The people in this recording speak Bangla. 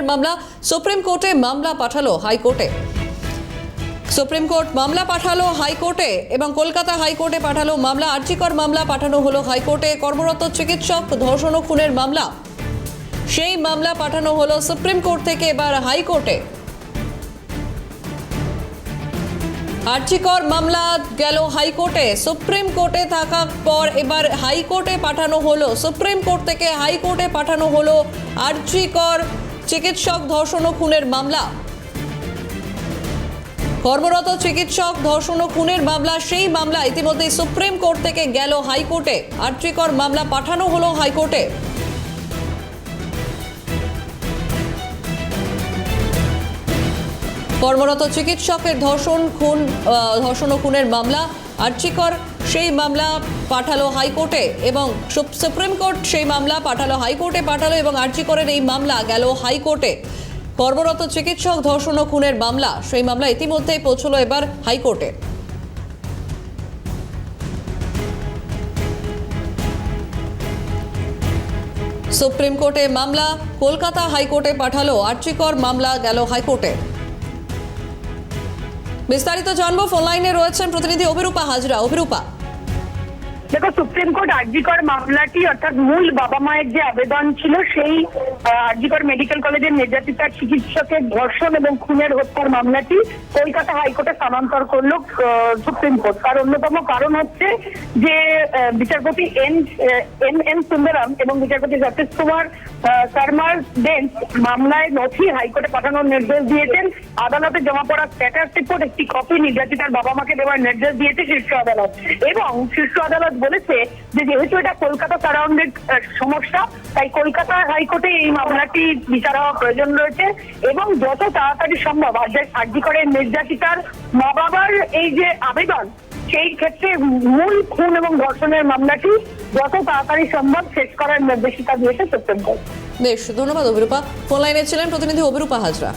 মামলা সুপ্রিম কোর্টে মামলা পাঠালো হাইকোর্টে। সুপ্রিম কোর্ট মামলা পাঠালো হাইকোর্টে এবং কলকাতা হাইকোর্টে পাঠালো মামলা। আর্জিকর মামলা পাঠানো হলো হাইকোর্টে। কর্মরত চিকিৎসক ধর্ষণ ও খুনের মামলা, সেই মামলা পাঠানো হলো সুপ্রিম কোর্ট থেকে এবার হাইকোর্টে। আর্জিকর মামলা গেল হাইকোর্টে। সুপ্রিম কোর্টে থাকার পর এবার হাইকোর্টে পাঠানো হলো। সুপ্রিম কোর্ট থেকে হাইকোর্টে পাঠানো হলো আর্জিকর চিকিৎসক ধর্ষণ ও খুনের মামলা। কর্মরত চিকিৎসক ধর্ষণ ও খুনের মামলা, সেই মামলা ইতিমধ্যে সুপ্রিম কোর্ট থেকে গেল হাইকোর্টে। আর্জিকর মামলা পাঠানো হলো হাইকোর্টে। কর্মরত চিকিৎসকের ধর্ষণ ও খুনের মামলা, আর্জিকর সেই মামলা পাঠালো হাইকোর্টে এবং সুপ্রিম কোর্ট সেই মামলা পাঠালো হাইকোর্টে পাঠালো এবং আর্জিকরের এই মামলা গেল হাইকোর্টে। কর্মরত চিকিৎসক ধর্ষণ ও খুনের মামলা, সেই মামলা ইতিমধ্যেই পৌঁছলো এবার হাইকোর্টে। সুপ্রিম কোর্টে মামলা, কলকাতা হাইকোর্টে পাঠালো আর্জিকর মামলা গেল হাইকোর্টে। বিস্তারিত জানবো, ফোন লাইনে রয়েছেন প্রতিনিধি অভিরূপা হাজরা। অভিরূপা, দেখো, সুপ্রিম কোর্ট আরজিকর মামলাটি অর্থাৎ মূল বাবা মায়ের যে আবেদন ছিল সেই আরজিকর মেডিকেল কলেজের নির্যাতিতা চিকিৎসকের ধর্ষণ এবং খুনের হত্যার মামলাটি কলকাতা হাইকোর্টে স্থানান্তর করলো সুপ্রিম কোর্ট। তার অন্যতম কারণ হচ্ছে যে বিচারপতি এন সুন্দরম এবং বিচারপতি সতীশ কুমার শর্মার বেঞ্চ মামলায় নথি হাইকোর্টে পাঠানোর নির্দেশ দিয়েছেন। আদালতে জমা পড়া স্ট্যাটাস রিপোর্ট একটি কপি নির্যাতিতার বাবা মাকে দেওয়ার নির্দেশ দিয়েছে শীর্ষ আদালত। এবং শীর্ষ আদালত বলেছে যে যেহেতু এটা কলকাতা সারাউন্ডেড সমস্যা, তাই কলকাতা হাইকোর্টে এই মামলাটি বিচার হওয়া প্রয়োজন রয়েছে এবং যত তাড়াতাড়ি সম্ভব আরজিকরের নির্যাতিতার মা বাবার এই যে আবেদন, সেই ক্ষেত্রে মূল খুন এবং ধর্ষণের মামলাটি যত তাড়াতাড়ি সম্ভব শেষ করার নির্দেশিকা দিয়েছে সুপ্রিম কোর্ট। বেশ, ধন্যবাদ অভিরূপা। ফোন লাইনে ছিলেন প্রতিনিধি অভিরূপা হাজরা।